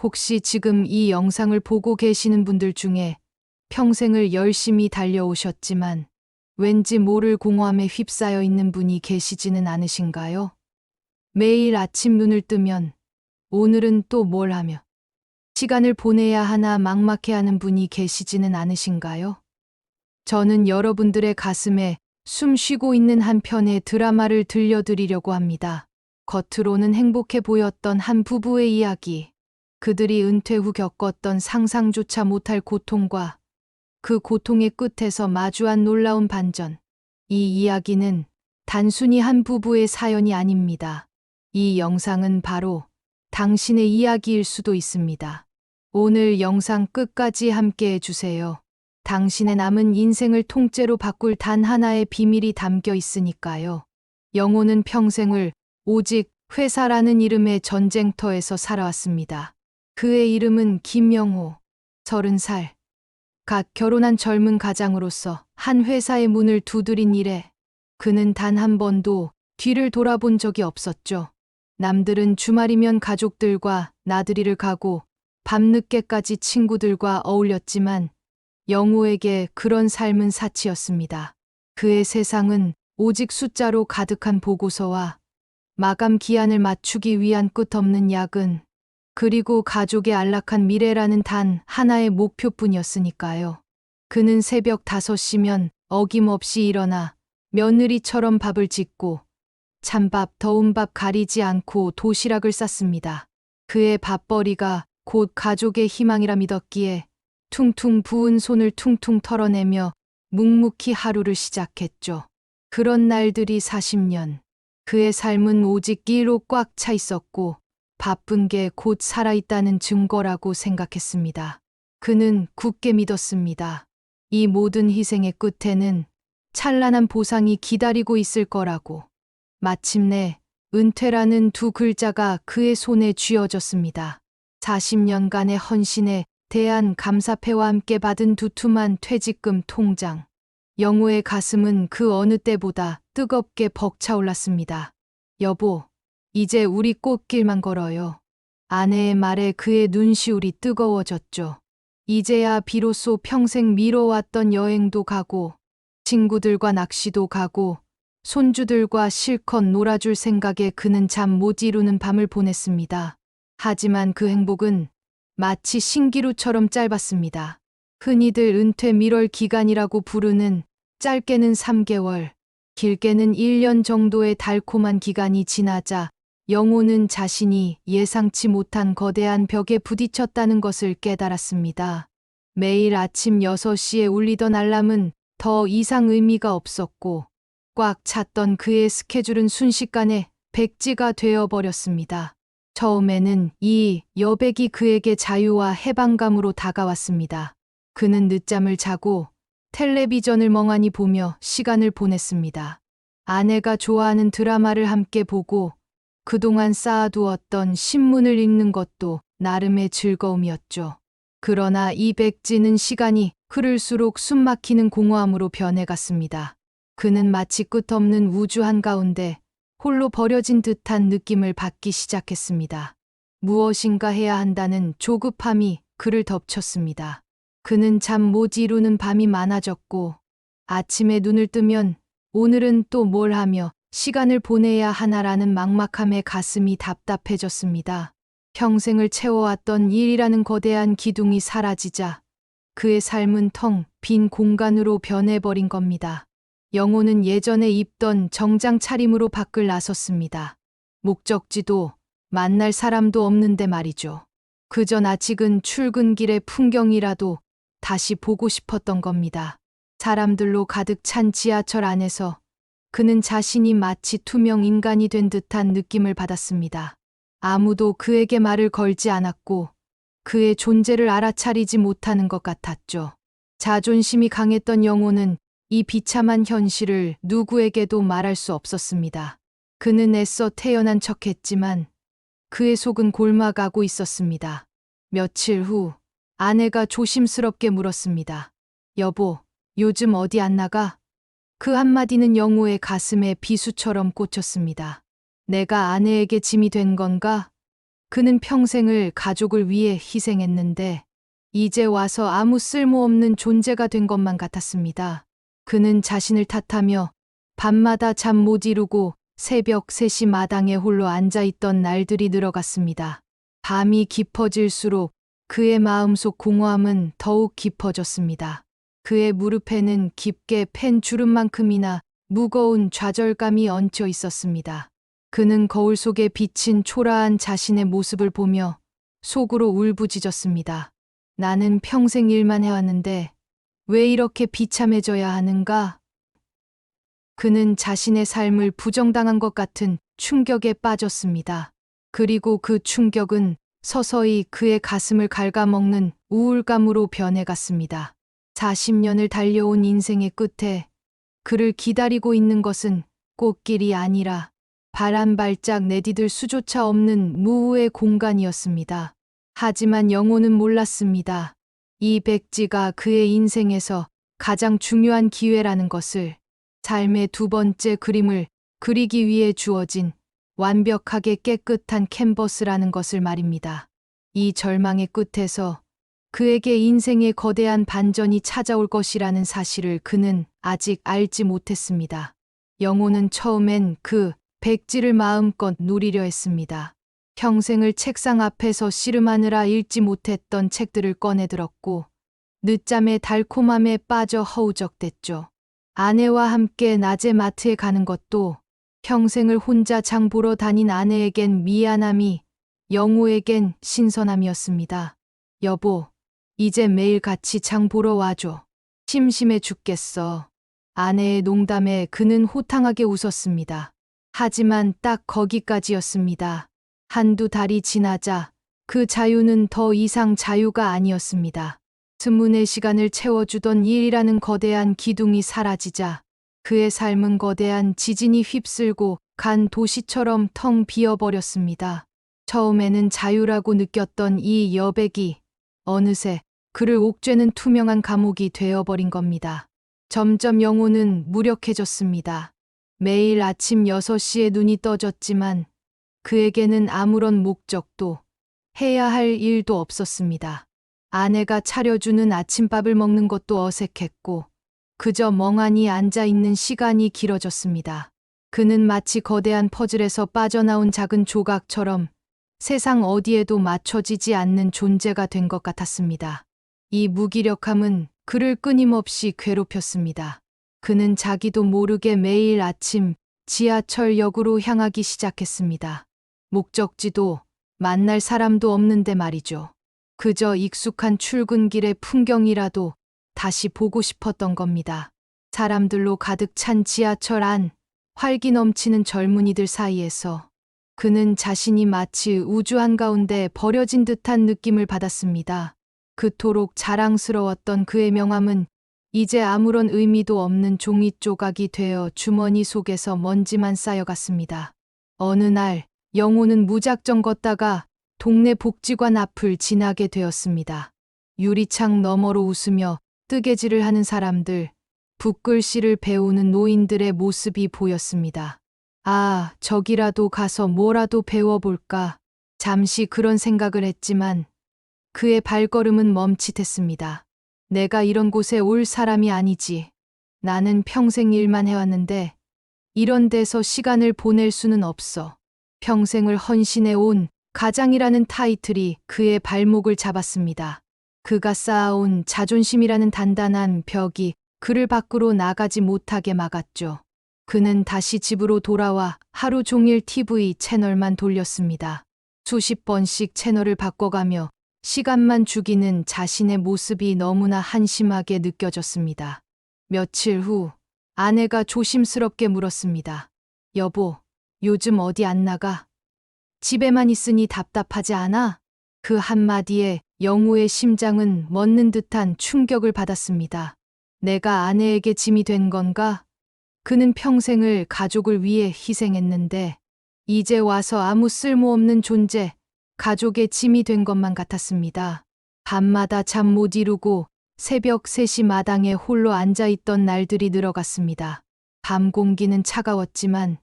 혹시 지금 이 영상을 보고 계시는 분들 중에 평생을 열심히 달려오셨지만 왠지 모를 공허함에 휩싸여 있는 분이 계시지는 않으신가요? 매일 아침 눈을 뜨면 오늘은 또 뭘 하며 시간을 보내야 하나 막막해하는 분이 계시지는 않으신가요? 저는 여러분들의 가슴에 숨 쉬고 있는 한 편의 드라마를 들려드리려고 합니다. 겉으로는 행복해 보였던 한 부부의 이야기. 그들이 은퇴 후 겪었던 상상조차 못할 고통과 그 고통의 끝에서 마주한 놀라운 반전. 이 이야기는 단순히 한 부부의 사연이 아닙니다. 이 영상은 바로 당신의 이야기일 수도 있습니다. 오늘 영상 끝까지 함께 해주세요. 당신의 남은 인생을 통째로 바꿀 단 하나의 비밀이 담겨 있으니까요. 영호는 평생을 오직 회사라는 이름의 전쟁터에서 살아왔습니다. 그의 이름은 김영호, 30살. 갓 결혼한 젊은 가장으로서 한 회사의 문을 두드린 이래 그는 단 한 번도 뒤를 돌아본 적이 없었죠. 남들은 주말이면 가족들과 나들이를 가고 밤늦게까지 친구들과 어울렸지만 영호에게 그런 삶은 사치였습니다. 그의 세상은 오직 숫자로 가득한 보고서와 마감 기한을 맞추기 위한 끝없는 야근, 그리고 가족의 안락한 미래라는 단 하나의 목표뿐이었으니까요. 그는 새벽 5시면 어김없이 일어나 며느리처럼 밥을 짓고 찬밥, 더운 밥 가리지 않고 도시락을 쌌습니다. 그의 밥벌이가 곧 가족의 희망이라 믿었기에 퉁퉁 부은 손을 퉁퉁 털어내며 묵묵히 하루를 시작했죠. 그런 날들이 40년. 그의 삶은 오직 일로 꽉 차 있었고 바쁜 게 곧 살아있다는 증거라고 생각했습니다. 그는 굳게 믿었습니다. 이 모든 희생의 끝에는 찬란한 보상이 기다리고 있을 거라고. 마침내 은퇴라는 두 글자가 그의 손에 쥐어졌습니다. 40년간의 헌신에 대한 감사패와 함께 받은 두툼한 퇴직금 통장. 영호의 가슴은 그 어느 때보다 뜨겁게 벅차올랐습니다. 여보, 이제 우리 꽃길만 걸어요. 아내의 말에 그의 눈시울이 뜨거워졌죠. 이제야 비로소 평생 미뤄왔던 여행도 가고 친구들과 낚시도 가고 손주들과 실컷 놀아줄 생각에 그는 잠 못 이루는 밤을 보냈습니다. 하지만 그 행복은 마치 신기루처럼 짧았습니다. 흔히들 은퇴 밀월 기간이라고 부르는 짧게는 3개월, 길게는 1년 정도의 달콤한 기간이 지나자 영호는 자신이 예상치 못한 거대한 벽에 부딪혔다는 것을 깨달았습니다. 매일 아침 6시에 울리던 알람은 더 이상 의미가 없었고 꽉 찼던 그의 스케줄은 순식간에 백지가 되어버렸습니다. 처음에는 이 여백이 그에게 자유와 해방감으로 다가왔습니다. 그는 늦잠을 자고 텔레비전을 멍하니 보며 시간을 보냈습니다. 아내가 좋아하는 드라마를 함께 보고 그동안 쌓아두었던 신문을 읽는 것도 나름의 즐거움이었죠. 그러나 이 백지는 시간이 흐를수록 숨막히는 공허함으로 변해갔습니다. 그는 마치 끝없는 우주 한가운데 홀로 버려진 듯한 느낌을 받기 시작했습니다. 무엇인가 해야 한다는 조급함이 그를 덮쳤습니다. 그는 잠 못 이루는 밤이 많아졌고 아침에 눈을 뜨면 오늘은 또 뭘 하며 시간을 보내야 하나라는 막막함에 가슴이 답답해졌습니다. 평생을 채워왔던 일이라는 거대한 기둥이 사라지자 그의 삶은 텅 빈 공간으로 변해버린 겁니다. 영호는 예전에 입던 정장 차림으로 밖을 나섰습니다. 목적지도 만날 사람도 없는데 말이죠. 그전 아직은 출근길의 풍경이라도 다시 보고 싶었던 겁니다. 사람들로 가득 찬 지하철 안에서 그는 자신이 마치 투명 인간이 된 듯한 느낌을 받았습니다. 아무도 그에게 말을 걸지 않았고 그의 존재를 알아차리지 못하는 것 같았죠. 자존심이 강했던 영호는 이 비참한 현실을 누구에게도 말할 수 없었습니다. 그는 애써 태연한 척했지만 그의 속은 골마가고 있었습니다. 며칠 후 아내가 조심스럽게 물었습니다. 여보, 요즘 어디 안 나가? 그 한마디는 영호의 가슴에 비수처럼 꽂혔습니다. 내가 아내에게 짐이 된 건가? 그는 평생을 가족을 위해 희생했는데 이제 와서 아무 쓸모없는 존재가 된 것만 같았습니다. 그는 자신을 탓하며 밤마다 잠 못 이루고 새벽 3시 마당에 홀로 앉아있던 날들이 늘어갔습니다. 밤이 깊어질수록 그의 마음속 공허함은 더욱 깊어졌습니다. 그의 무릎에는 깊게 팬 주름만큼이나 무거운 좌절감이 얹혀 있었습니다. 그는 거울 속에 비친 초라한 자신의 모습을 보며 속으로 울부짖었습니다. 나는 평생 일만 해왔는데 왜 이렇게 비참해져야 하는가? 그는 자신의 삶을 부정당한 것 같은 충격에 빠졌습니다. 그리고 그 충격은 서서히 그의 가슴을 갉아먹는 우울감으로 변해갔습니다. 40년을 달려온 인생의 끝에 그를 기다리고 있는 것은 꽃길이 아니라 발 한 발짝 내디딜 수조차 없는 무후의 공간이었습니다. 하지만 영호는 몰랐습니다. 이 백지가 그의 인생에서 가장 중요한 기회라는 것을, 삶의 두 번째 그림을 그리기 위해 주어진 완벽하게 깨끗한 캔버스라는 것을 말입니다. 이 절망의 끝에서 그에게 인생의 거대한 반전이 찾아올 것이라는 사실을 그는 아직 알지 못했습니다. 영호는 처음엔 그 백지를 마음껏 누리려 했습니다. 평생을 책상 앞에서 씨름하느라 읽지 못했던 책들을 꺼내들었고 늦잠의 달콤함에 빠져 허우적댔죠. 아내와 함께 낮에 마트에 가는 것도 평생을 혼자 장 보러 다닌 아내에겐 미안함이, 영호에겐 신선함이었습니다. 여보, 이제 매일 같이 장 보러 와줘. 심심해 죽겠어. 아내의 농담에 그는 호탕하게 웃었습니다. 하지만 딱 거기까지였습니다. 한두 달이 지나자 그 자유는 더 이상 자유가 아니었습니다. 24시간을 채워주던 일이라는 거대한 기둥이 사라지자 그의 삶은 거대한 지진이 휩쓸고 간 도시처럼 텅 비어버렸습니다. 처음에는 자유라고 느꼈던 이 여백이 어느새 그를 옥죄는 투명한 감옥이 되어버린 겁니다. 점점 영호는 무력해졌습니다. 매일 아침 6시에 눈이 떠졌지만 그에게는 아무런 목적도 해야 할 일도 없었습니다. 아내가 차려주는 아침밥을 먹는 것도 어색했고 그저 멍하니 앉아있는 시간이 길어졌습니다. 그는 마치 거대한 퍼즐에서 빠져나온 작은 조각처럼 세상 어디에도 맞춰지지 않는 존재가 된 것 같았습니다. 이 무기력함은 그를 끊임없이 괴롭혔습니다. 그는 자기도 모르게 매일 아침 지하철역으로 향하기 시작했습니다. 목적지도 만날 사람도 없는데 말이죠. 그저 익숙한 출근길의 풍경이라도 다시 보고 싶었던 겁니다. 사람들로 가득 찬 지하철 안, 활기 넘치는 젊은이들 사이에서 그는 자신이 마치 우주 한가운데 버려진 듯한 느낌을 받았습니다. 그토록 자랑스러웠던 그의 명함은 이제 아무런 의미도 없는 종이 조각이 되어 주머니 속에서 먼지만 쌓여갔습니다. 어느 날 영호는 무작정 걷다가 동네 복지관 앞을 지나게 되었습니다. 유리창 너머로 웃으며 뜨개질을 하는 사람들, 붓글씨를 배우는 노인들의 모습이 보였습니다. 아, 저기라도 가서 뭐라도 배워볼까. 잠시 그런 생각을 했지만 그의 발걸음은 멈칫했습니다. 내가 이런 곳에 올 사람이 아니지. 나는 평생 일만 해왔는데 이런 데서 시간을 보낼 수는 없어. 평생을 헌신해 온 가장이라는 타이틀이 그의 발목을 잡았습니다. 그가 쌓아온 자존심이라는 단단한 벽이 그를 밖으로 나가지 못하게 막았죠. 그는 다시 집으로 돌아와 하루 종일 TV 채널만 돌렸습니다. 수십 번씩 채널을 바꿔가며 시간만 죽이는 자신의 모습이 너무나 한심하게 느껴졌습니다. 며칠 후 아내가 조심스럽게 물었습니다. 여보, 요즘 어디 안 나가? 집에만 있으니 답답하지 않아? 그 한마디에 영호의 심장은 멎는 듯한 충격을 받았습니다. 내가 아내에게 짐이 된 건가? 그는 평생을 가족을 위해 희생했는데 이제 와서 아무 쓸모없는 존재, 가족의 짐이 된 것만 같았습니다. 밤마다 잠 못 이루고 새벽 3시 마당에 홀로 앉아있던 날들이 늘어갔습니다. 밤 공기는 차가웠지만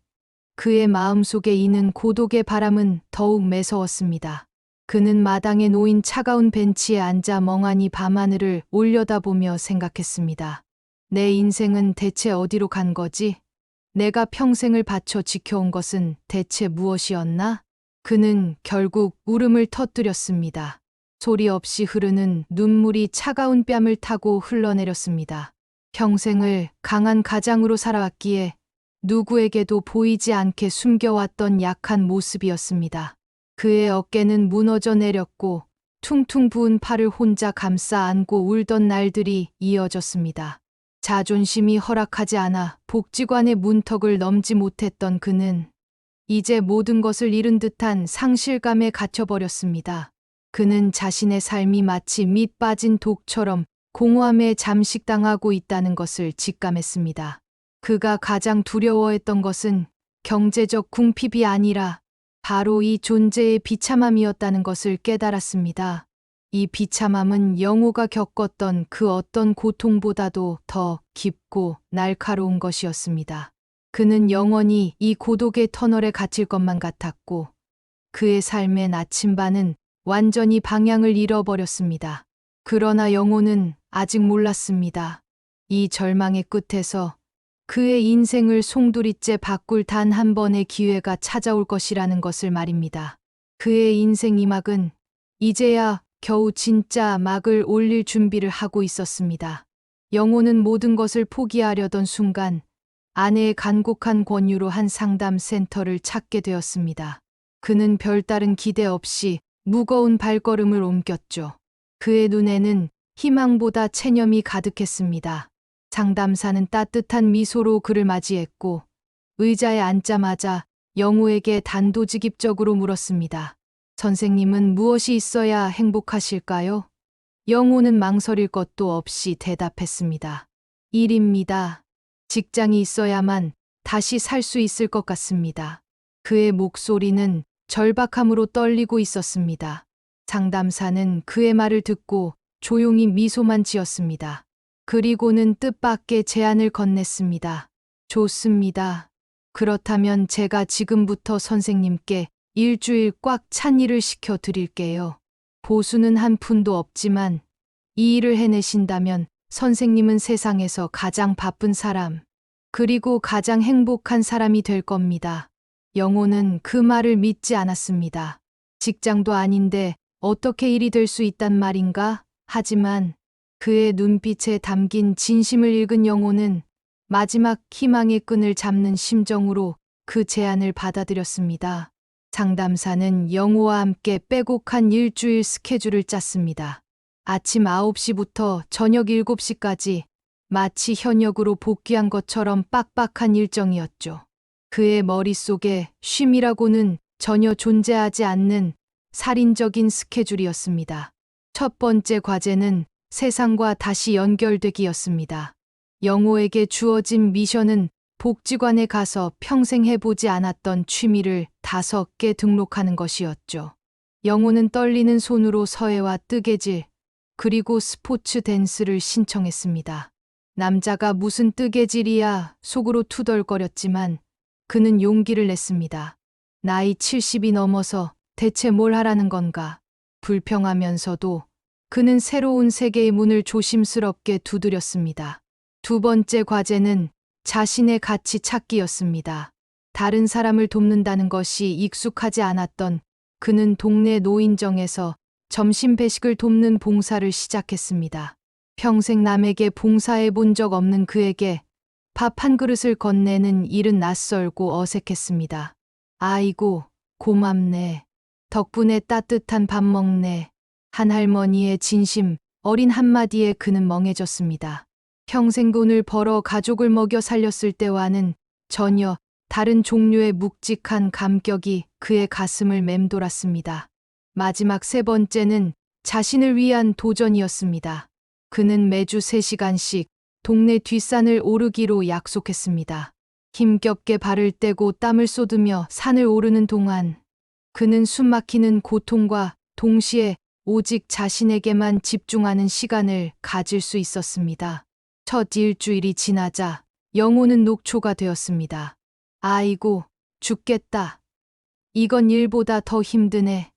그의 마음속에 이는 고독의 바람은 더욱 매서웠습니다. 그는 마당에 놓인 차가운 벤치에 앉아 멍하니 밤하늘을 올려다보며 생각했습니다. 내 인생은 대체 어디로 간 거지? 내가 평생을 바쳐 지켜온 것은 대체 무엇이었나? 그는 결국 울음을 터뜨렸습니다. 소리 없이 흐르는 눈물이 차가운 뺨을 타고 흘러내렸습니다. 평생을 강한 가장으로 살아왔기에 누구에게도 보이지 않게 숨겨왔던 약한 모습이었습니다. 그의 어깨는 무너져 내렸고 퉁퉁 부은 팔을 혼자 감싸 안고 울던 날들이 이어졌습니다. 자존심이 허락하지 않아 복지관의 문턱을 넘지 못했던 그는 이제 모든 것을 잃은 듯한 상실감에 갇혀버렸습니다. 그는 자신의 삶이 마치 밑 빠진 독처럼 공허함에 잠식당하고 있다는 것을 직감했습니다. 그가 가장 두려워했던 것은 경제적 궁핍이 아니라 바로 이 존재의 비참함이었다는 것을 깨달았습니다. 이 비참함은 영호가 겪었던 그 어떤 고통보다도 더 깊고 날카로운 것이었습니다. 그는 영원히 이 고독의 터널에 갇힐 것만 같았고 그의 삶의 나침반은 완전히 방향을 잃어버렸습니다. 그러나 영호는 아직 몰랐습니다. 이 절망의 끝에서 그의 인생을 송두리째 바꿀 단 한 번의 기회가 찾아올 것이라는 것을 말입니다. 그의 인생 이막은 이제야 겨우 진짜 막을 올릴 준비를 하고 있었습니다. 영호는 모든 것을 포기하려던 순간 아내의 간곡한 권유로 한 상담 센터를 찾게 되었습니다. 그는 별다른 기대 없이 무거운 발걸음을 옮겼죠. 그의 눈에는 희망보다 체념이 가득했습니다. 상담사는 따뜻한 미소로 그를 맞이했고 의자에 앉자마자 영호에게 단도직입적으로 물었습니다. 선생님은 무엇이 있어야 행복하실까요? 영호는 망설일 것도 없이 대답했습니다. 일입니다. 직장이 있어야만 다시 살 수 있을 것 같습니다. 그의 목소리는 절박함으로 떨리고 있었습니다. 상담사는 그의 말을 듣고 조용히 미소만 지었습니다. 그리고는 뜻밖의 제안을 건넸습니다. 좋습니다. 그렇다면 제가 지금부터 선생님께 일주일 꽉 찬 일을 시켜 드릴게요. 보수는 한 푼도 없지만 이 일을 해내신다면 선생님은 세상에서 가장 바쁜 사람, 그리고 가장 행복한 사람이 될 겁니다. 영호는 그 말을 믿지 않았습니다. 직장도 아닌데 어떻게 일이 될 수 있단 말인가? 하지만 그의 눈빛에 담긴 진심을 읽은 영호는 마지막 희망의 끈을 잡는 심정으로 그 제안을 받아들였습니다. 상담사는 영호와 함께 빼곡한 일주일 스케줄을 짰습니다. 아침 9시부터 저녁 7시까지 마치 현역으로 복귀한 것처럼 빡빡한 일정이었죠. 그의 머릿속에 쉼이라고는 전혀 존재하지 않는 살인적인 스케줄이었습니다. 첫 번째 과제는 세상과 다시 연결되기였습니다. 영호에게 주어진 미션은 복지관에 가서 평생 해보지 않았던 취미를 5개 등록하는 것이었죠. 영호는 떨리는 손으로 서예와 뜨개질, 그리고 스포츠 댄스를 신청했습니다. 남자가 무슨 뜨개질이야 속으로 투덜거렸지만 그는 용기를 냈습니다. 나이 70이 넘어서 대체 뭘 하라는 건가? 불평하면서도 그는 새로운 세계의 문을 조심스럽게 두드렸습니다. 두 번째 과제는 자신의 가치 찾기였습니다. 다른 사람을 돕는다는 것이 익숙하지 않았던 그는 동네 노인정에서 점심 배식을 돕는 봉사를 시작했습니다. 평생 남에게 봉사해 본 적 없는 그에게 밥 한 그릇을 건네는 일은 낯설고 어색했습니다. 아이고, 고맙네. 덕분에 따뜻한 밥 먹네. 한 할머니의 진심 어린 한마디에 그는 멍해졌습니다. 평생 돈을 벌어 가족을 먹여 살렸을 때와는 전혀 다른 종류의 묵직한 감격이 그의 가슴을 맴돌았습니다. 마지막 세 번째는 자신을 위한 도전이었습니다. 그는 매주 3시간씩 동네 뒷산을 오르기로 약속했습니다. 힘겹게 발을 떼고 땀을 쏟으며 산을 오르는 동안 그는 숨막히는 고통과 동시에 오직 자신에게만 집중하는 시간을 가질 수 있었습니다. 첫 일주일이 지나자 영호는 녹초가 되었습니다. 아이고, 죽겠다. 이건 일보다 더 힘드네.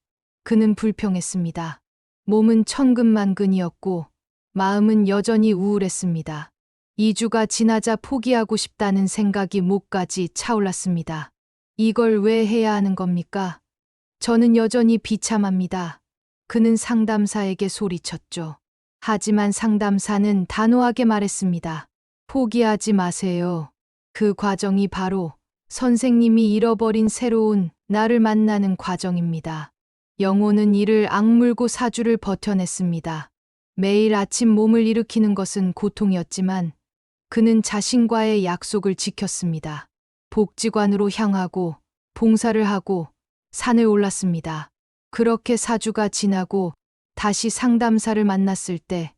그는 불평했습니다. 몸은 천근만근이었고 마음은 여전히 우울했습니다. 2주가 지나자 포기하고 싶다는 생각이 목까지 차올랐습니다. 이걸 왜 해야 하는 겁니까? 저는 여전히 비참합니다. 그는 상담사에게 소리쳤죠. 하지만 상담사는 단호하게 말했습니다. 포기하지 마세요. 그 과정이 바로 선생님이 잃어버린 새로운 나를 만나는 과정입니다. 영호는 이를 악물고 4주를 버텨냈습니다. 매일 아침 몸을 일으키는 것은 고통이었지만 그는 자신과의 약속을 지켰습니다. 복지관으로 향하고 봉사를 하고 산을 올랐습니다. 그렇게 4주가 지나고 다시 상담사를 만났을 때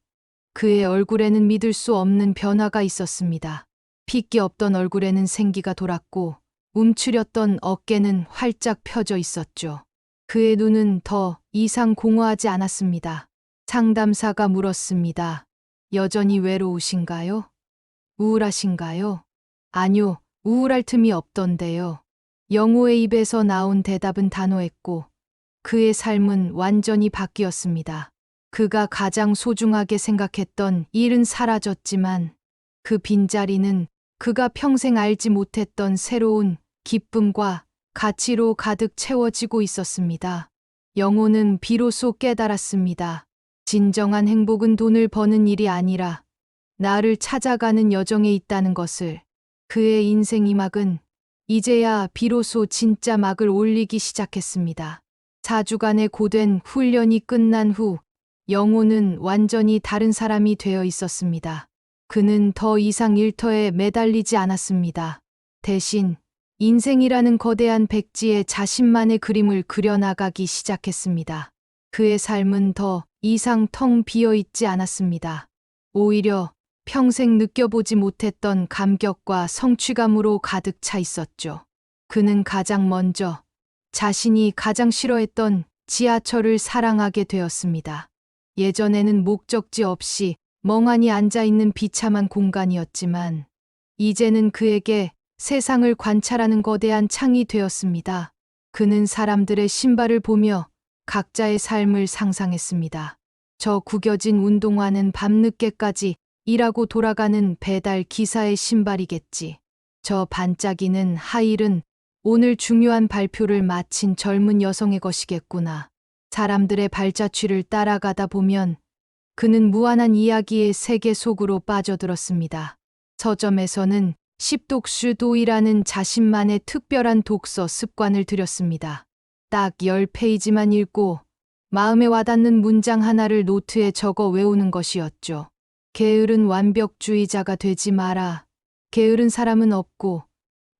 그의 얼굴에는 믿을 수 없는 변화가 있었습니다. 핏기 없던 얼굴에는 생기가 돌았고 움츠렸던 어깨는 활짝 펴져 있었죠. 그의 눈은 더 이상 공허하지 않았습니다. 상담사가 물었습니다. 여전히 외로우신가요? 우울하신가요? 아니요, 우울할 틈이 없던데요. 영호의 입에서 나온 대답은 단호했고 그의 삶은 완전히 바뀌었습니다. 그가 가장 소중하게 생각했던 일은 사라졌지만 그 빈자리는 그가 평생 알지 못했던 새로운 기쁨과 가치로 가득 채워지고 있었습니다. 영호는 비로소 깨달았습니다. 진정한 행복은 돈을 버는 일이 아니라 나를 찾아가는 여정에 있다는 것을. 그의 인생 이막은 이제야 비로소 진짜 막을 올리기 시작했습니다. 4주간의 고된 훈련이 끝난 후 영호는 완전히 다른 사람이 되어 있었습니다. 그는 더 이상 일터에 매달리지 않았습니다. 대신 인생이라는 거대한 백지에 자신만의 그림을 그려나가기 시작했습니다. 그의 삶은 더 이상 텅 비어 있지 않았습니다. 오히려 평생 느껴보지 못했던 감격과 성취감으로 가득 차 있었죠. 그는 가장 먼저 자신이 가장 싫어했던 지하철을 사랑하게 되었습니다. 예전에는 목적지 없이 멍하니 앉아있는 비참한 공간이었지만 이제는 그에게 세상을 관찰하는 거대한 창이 되었습니다. 그는 사람들의 신발을 보며 각자의 삶을 상상했습니다. 저 구겨진 운동화는 밤늦게까지 일하고 돌아가는 배달 기사의 신발이겠지. 저 반짝이는 하일은 오늘 중요한 발표를 마친 젊은 여성의 것이겠구나. 사람들의 발자취를 따라가다 보면 그는 무한한 이야기의 세계 속으로 빠져들었습니다. 서점에서는 십독슈도이라는 자신만의 특별한 독서 습관을 들였습니다. 딱 10페이지만 읽고 마음에 와닿는 문장 하나를 노트에 적어 외우는 것이었죠. 게으른 완벽주의자가 되지 마라. 게으른 사람은 없고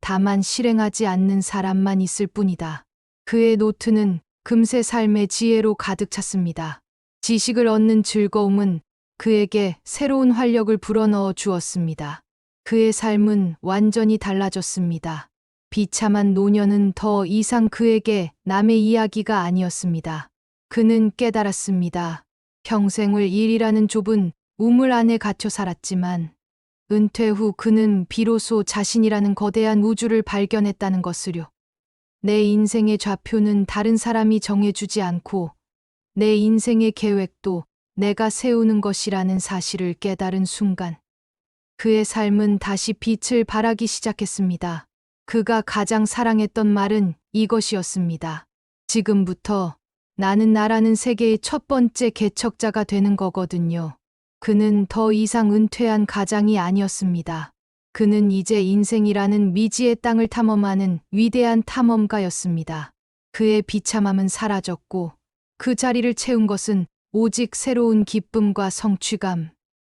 다만 실행하지 않는 사람만 있을 뿐이다. 그의 노트는 금세 삶의 지혜로 가득 찼습니다. 지식을 얻는 즐거움은 그에게 새로운 활력을 불어넣어 주었습니다. 그의 삶은 완전히 달라졌습니다. 비참한 노년은 더 이상 그에게 남의 이야기가 아니었습니다. 그는 깨달았습니다. 평생을 일이라는 좁은 우물 안에 갇혀 살았지만 은퇴 후 그는 비로소 자신이라는 거대한 우주를 발견했다는 것을요. 내 인생의 좌표는 다른 사람이 정해주지 않고 내 인생의 계획도 내가 세우는 것이라는 사실을 깨달은 순간 그의 삶은 다시 빛을 발하기 시작했습니다. 그가 가장 사랑했던 말은 이것이었습니다. 지금부터 나는 나라는 세계의 첫 번째 개척자가 되는 거거든요. 그는 더 이상 은퇴한 가장이 아니었습니다. 그는 이제 인생이라는 미지의 땅을 탐험하는 위대한 탐험가였습니다. 그의 비참함은 사라졌고 그 자리를 채운 것은 오직 새로운 기쁨과 성취감,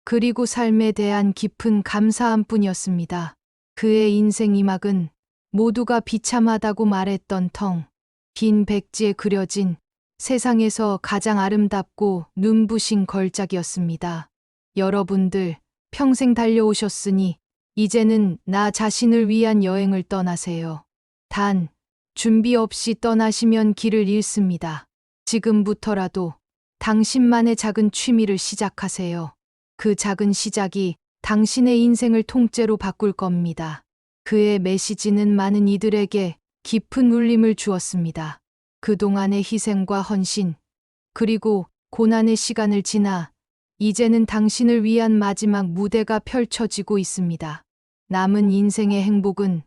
그리고 삶에 대한 깊은 감사함뿐이었습니다. 그의 인생 이막은 모두가 비참하다고 말했던 텅 빈 백지에 그려진 세상에서 가장 아름답고 눈부신 걸작이었습니다. 여러분들 평생 달려오셨으니 이제는 나 자신을 위한 여행을 떠나세요. 단, 준비 없이 떠나시면 길을 잃습니다. 지금부터라도 당신만의 작은 취미를 시작하세요. 그 작은 시작이 당신의 인생을 통째로 바꿀 겁니다. 그의 메시지는 많은 이들에게 깊은 울림을 주었습니다. 그동안의 희생과 헌신, 그리고 고난의 시간을 지나 이제는 당신을 위한 마지막 무대가 펼쳐지고 있습니다. 남은 인생의 행복은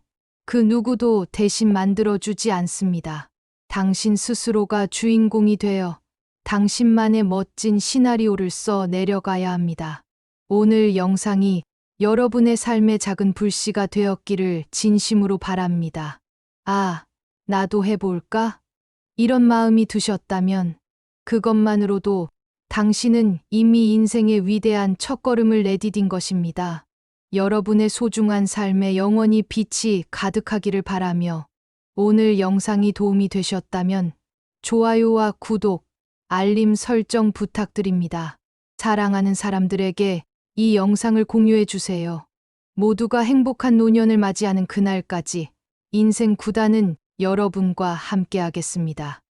그 누구도 대신 만들어주지 않습니다. 당신 스스로가 주인공이 되어 당신만의 멋진 시나리오를 써 내려가야 합니다. 오늘 영상이 여러분의 삶의 작은 불씨가 되었기를 진심으로 바랍니다. 아, 나도 해볼까? 이런 마음이 드셨다면 그것만으로도 당신은 이미 인생의 위대한 첫걸음을 내디딘 것입니다. 여러분의 소중한 삶에 영원히 빛이 가득하기를 바라며 오늘 영상이 도움이 되셨다면 좋아요와 구독, 알림 설정 부탁드립니다. 사랑하는 사람들에게 이 영상을 공유해 주세요. 모두가 행복한 노년을 맞이하는 그날까지 인생 9단은 여러분과 함께하겠습니다.